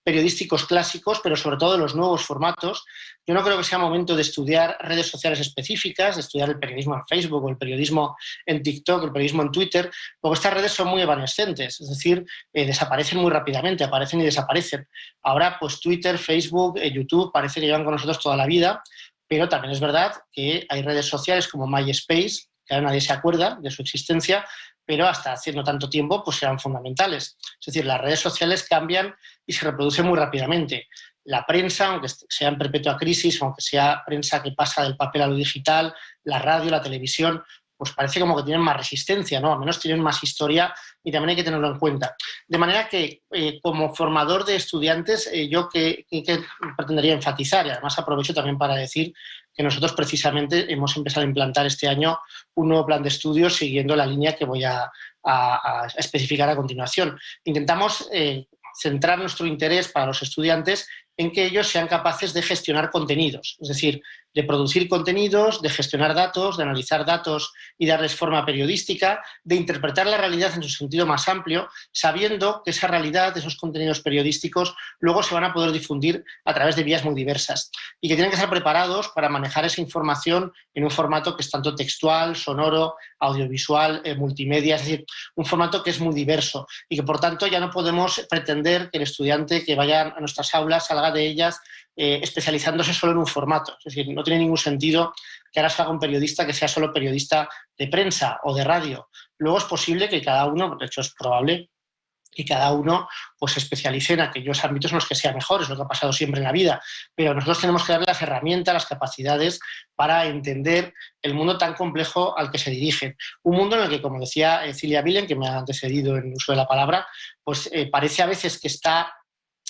periodísticos clásicos, pero sobre todo de los nuevos formatos. Yo no creo que sea momento de estudiar redes sociales específicas, de estudiar el periodismo en Facebook o el periodismo en TikTok, el periodismo en Twitter, porque estas redes son muy evanescentes, es decir, desaparecen muy rápidamente, aparecen y desaparecen. Ahora, pues Twitter, Facebook, YouTube parece que llevan con nosotros toda la vida, pero también es verdad que hay redes sociales como MySpace, que ahora nadie se acuerda de su existencia, pero hasta hace no tanto tiempo pues eran fundamentales. Es decir, las redes sociales cambian y se reproducen muy rápidamente. La prensa, aunque sea en perpetua crisis, aunque sea prensa que pasa del papel a lo digital, la radio, la televisión, pues parece como que tienen más resistencia, ¿no? Al menos tienen más historia y también hay que tenerlo en cuenta. De manera que, como formador de estudiantes, yo que pretendería enfatizar, y además aprovecho también para decir que nosotros precisamente hemos empezado a implantar este año un nuevo plan de estudios siguiendo la línea que voy a especificar a continuación. Intentamos centrar nuestro interés para los estudiantes en que ellos sean capaces de gestionar contenidos, es decir, de producir contenidos, de gestionar datos, de analizar datos y darles forma periodística, de interpretar la realidad en su sentido más amplio, sabiendo que esa realidad, esos contenidos periodísticos, luego se van a poder difundir a través de vías muy diversas y que tienen que estar preparados para manejar esa información en un formato que es tanto textual, sonoro, audiovisual, multimedia, es decir, un formato que es muy diverso y que, por tanto, ya no podemos pretender que el estudiante que vaya a nuestras aulas salga de ellas especializándose solo en un formato. Es decir, no tiene ningún sentido que ahora salga un periodista que sea solo periodista de prensa o de radio. Luego es posible que cada uno, de hecho es probable, que cada uno pues, se especialice en aquellos ámbitos en los que sea mejor, es lo que ha pasado siempre en la vida. Pero nosotros tenemos que darle las herramientas, las capacidades para entender el mundo tan complejo al que se dirigen. Un mundo en el que, como decía Cilia Villen, que me ha antecedido en el uso de la palabra, pues parece a veces que está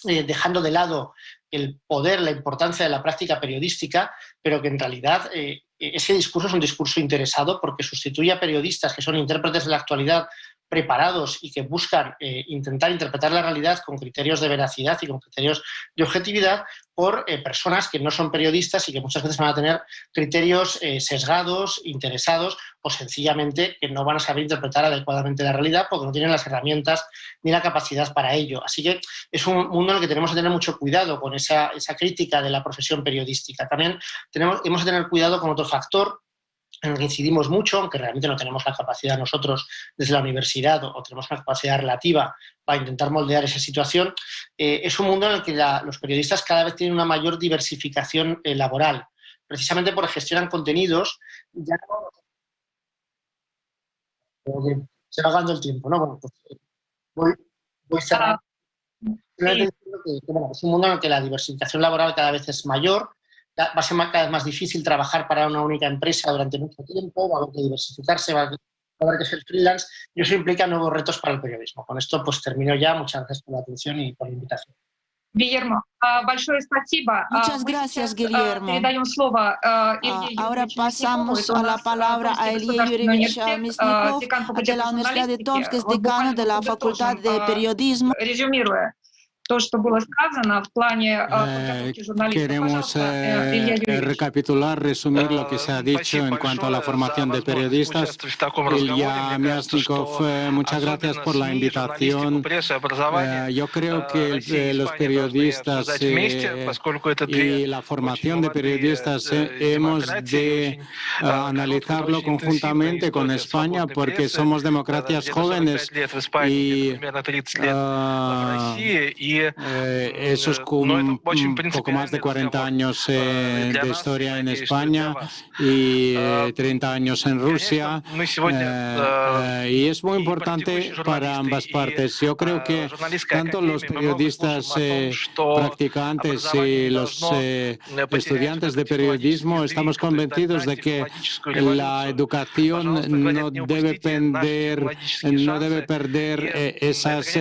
dejando de lado el poder, la importancia de la práctica periodística, pero que en realidad ese discurso es un discurso interesado porque sustituye a periodistas que son intérpretes de la actualidad preparados y que buscan intentar interpretar la realidad con criterios de veracidad y con criterios de objetividad por personas que no son periodistas y que muchas veces van a tener criterios sesgados, interesados o sencillamente que no van a saber interpretar adecuadamente la realidad porque no tienen las herramientas ni la capacidad para ello. Así que es un mundo en el que tenemos que tener mucho cuidado con esa crítica de la profesión periodística. También hemos que tener cuidado con otro factor en el que incidimos mucho, aunque realmente no tenemos la capacidad nosotros desde la universidad o tenemos una capacidad relativa para intentar moldear esa situación, es un mundo en el que los periodistas cada vez tienen una mayor diversificación laboral, precisamente porque gestionan contenidos. Ya no, se va acabando el tiempo, ¿no? Bueno, pues voy cerrando. Sí. Bueno, es un mundo en el que la diversificación laboral cada vez es mayor. Va a ser cada vez más difícil trabajar para una única empresa durante mucho tiempo, va a haber que diversificarse, va a haber que ser freelance, y eso implica nuevos retos para el periodismo. Con esto pues termino ya. Muchas gracias por la atención y por la invitación. Guillermo, muchas gracias, Guillermo. Ahora pasamos a la palabra a Илья Юрьевич Мясников de la Universidad de Tomsk, que es decano de la Facultad de Periodismo. Queremos recapitular, resumir lo que se ha dicho en cuanto a la formación de periodistas. Илья Мясников, muchas gracias por la invitación. Yo creo que los periodistas y la formación de periodistas hemos de analizarlo conjuntamente con España porque somos democracias jóvenes y Eso es un poco más de 40 años de historia en España y 30 años en Rusia. Y es muy importante para ambas partes. Yo creo que tanto los periodistas practicantes y los estudiantes de periodismo estamos convencidos de que la educación no debe perder esas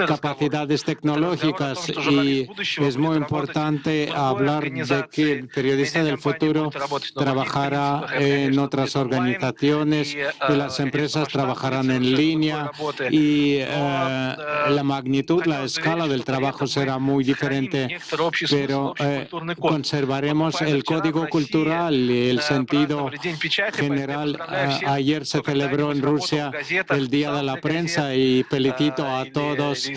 capacidades tecnológicas, y es muy importante hablar de que el periodista del futuro trabajará en otras organizaciones y las empresas trabajarán en línea, y la magnitud, la escala del trabajo será muy diferente, pero conservaremos el código cultural y el sentido general. Ayer se celebró en Rusia el Día de la Prensa y felicito a todos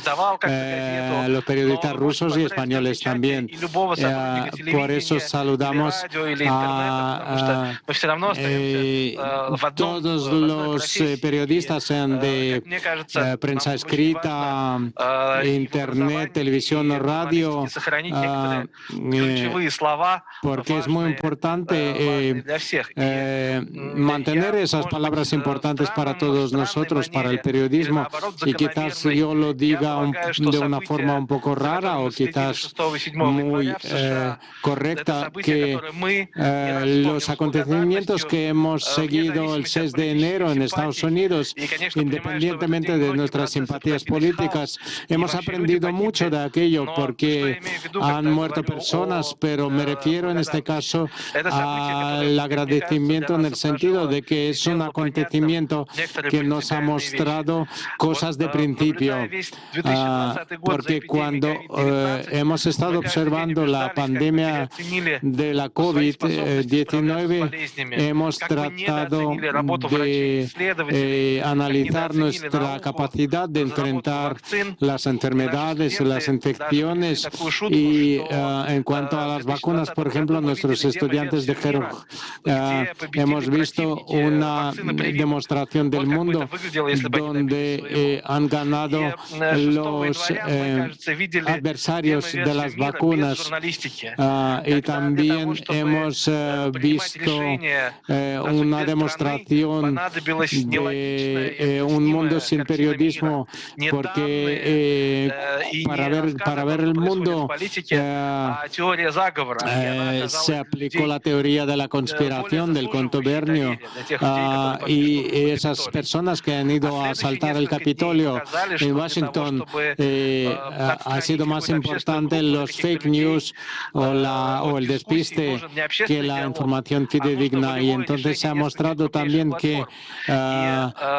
los periodistas rusos y españoles también. Por eso saludamos a todos los periodistas, sean de prensa escrita, internet, televisión o radio, porque es muy importante mantener esas palabras importantes para todos nosotros, para el periodismo, y quizás yo lo diga de una forma un poco rara o quizás muy correcta, que los acontecimientos que hemos seguido el 6 de enero en Estados Unidos, independientemente de nuestras simpatías políticas, hemos aprendido mucho de aquello, porque han muerto personas, pero me refiero en este caso al agradecimiento en el sentido de que es un acontecimiento que nos ha mostrado cosas de principio, porque cuando hemos estado observando la pandemia de la COVID-19, hemos tratado de analizar nuestra capacidad de enfrentar las enfermedades, las infecciones, y en cuanto a las vacunas, por ejemplo, nuestros estudiantes de hemos visto una demostración del mundo donde han ganado los adversarios de las vacunas, y también hemos visto una demostración de un mundo sin periodismo, porque para ver el mundo se aplicó la teoría de la conspiración, del contubernio, y esas personas que han ido a asaltar el Capitolio en Washington, ha sido más importante los fake news o el despiste que la información fidedigna, y entonces se ha mostrado también que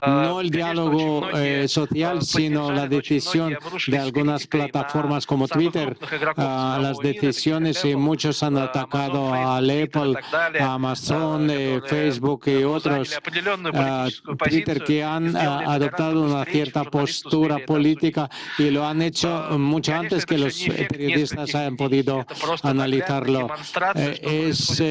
no el diálogo social, sino la decisión de algunas plataformas como Twitter, las decisiones, y muchos han atacado a Apple, a Amazon, Facebook y otros, Twitter, que han adoptado una cierta postura política, y lo han hecho mucho antes que los periodistas hayan podido analizarlo. Es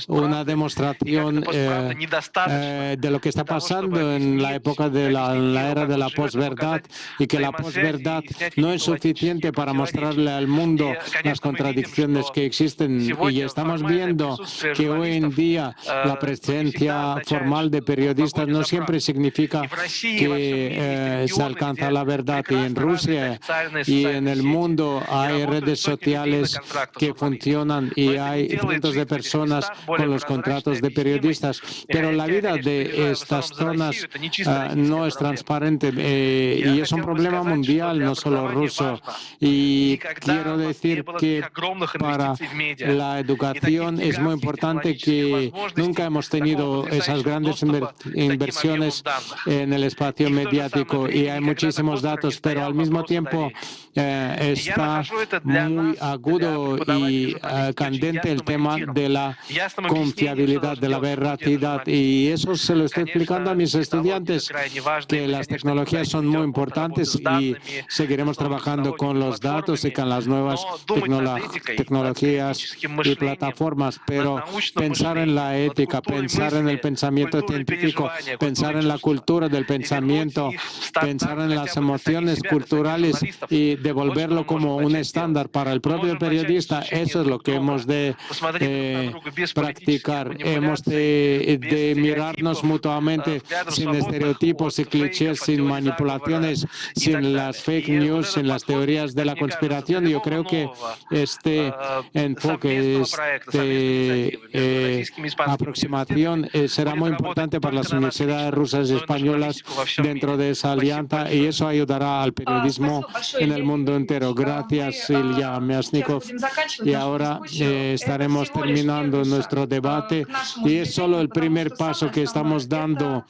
una demostración de lo que está pasando en la época de la era de la posverdad, y que la posverdad no es suficiente para mostrarle al mundo las contradicciones que existen, y estamos viendo que hoy en día la presencia formal de periodistas no siempre significa que se alcanza la verdad, y en Rusia y en el mundo hay redes sociales que funcionan y hay cientos de personas con los contratos de periodistas, pero la vida de estas zonas no es transparente, y es un problema mundial, no solo ruso. Y quiero decir que para la educación es muy importante que nunca hemos tenido esas grandes inversiones en el espacio mediático, y hay muchísimos datos, pero al mismo tiempo está muy agudo y candente el tema de la confiabilidad, de la veracidad, y eso se lo estoy explicando a mis estudiantes, que las tecnologías son muy importantes y seguiremos trabajando con los datos y con las nuevas tecnologías y plataformas, pero pensar en la ética, pensar en el pensamiento científico, pensar en la cultura del pensamiento, pensar en las emociones culturales y devolverlo como un estándar para el propio periodista, eso es lo que hemos de practicar. Hemos de mirarnos mutuamente sin estereotipos y clichés, sin manipulaciones, sin las fake news, sin las teorías de la conspiración. Yo creo que este enfoque, aproximación será muy importante para las universidades rusas y españolas dentro de esa alianza, y eso ayudará al periodismo en el mundo entero. Gracias, Ilya Myasnikov. Y ahora estaremos terminando nuestro debate, y es solo el primer paso que estamos dando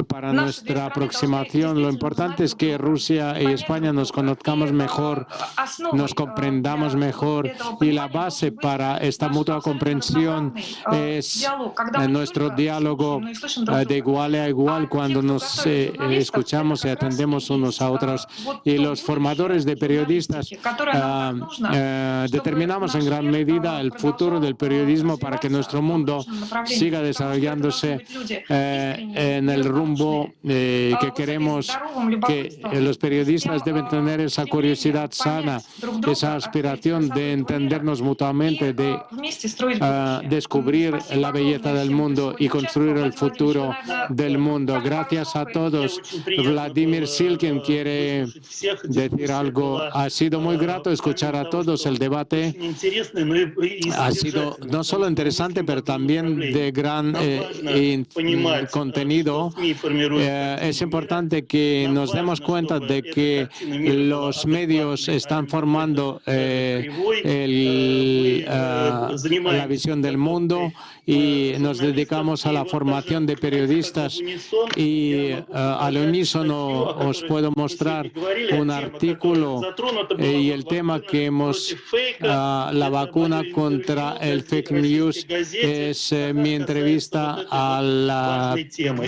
para nuestra aproximación. Lo importante es que Rusia y España nos conozcamos mejor, nos comprendamos mejor, y la base para esta mutua comprensión es nuestro diálogo de igual a igual, cuando nos escuchamos y atendemos unos a otros. Y los formadores de periodistas determinamos en gran medida el futuro del periodismo para que nuestro mundo siga desarrollándose en el rumbo que queremos. Que los periodistas deben tener esa curiosidad sana, esa aspiración de entendernos mutuamente, de descubrir la belleza del mundo y construir el futuro del mundo. Gracias a todos. Vladimir Silkin quiere decir algo. Ha sido muy grato escuchar a todos. El debate ha sido no solo interesante, pero también de gran contenido. Es importante que nos demos cuenta de que los medios están formando la visión del mundo, y nos dedicamos a la formación de periodistas, y al unísono os puedo mostrar un artículo y el tema que hemos, la vacuna contra el fake news, es mi entrevista a la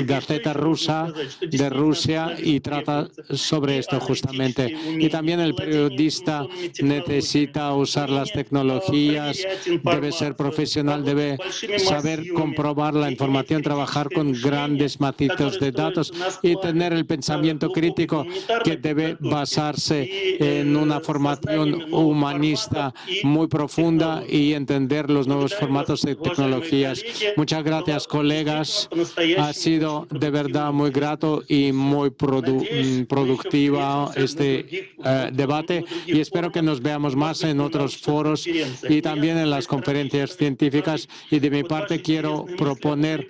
Gaceta Rusa de Rusia, y trata sobre esto justamente. Y también el periodista necesita usar las tecnologías, debe ser profesional, debe saber comprobar la información, trabajar con grandes macizos de datos y tener el pensamiento crítico, que debe basarse en una formación humanista muy profunda y entender los nuevos formatos de tecnologías. Muchas gracias, colegas. Ha sido de verdad muy grato y muy productiva este debate, y espero que nos veamos más en otros foros y también en las conferencias científicas. Y de mi parte quiero proponer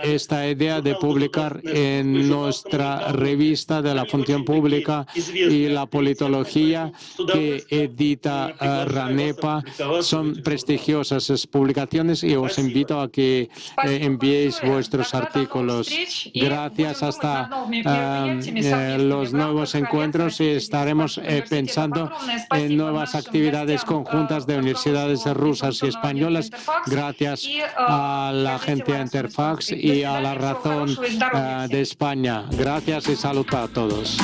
esta idea de publicar en nuestra revista de la función pública y la politología que edita RANEPA. Son prestigiosas esas publicaciones, y os invito a que enviéis vuestros artículos. Gracias. Hasta los nuevos encuentros, y estaremos pensando en nuevas actividades conjuntas de universidades rusas y españolas. Gracias a la agencia Interfax y a La Razón de España. Gracias y salud a todos.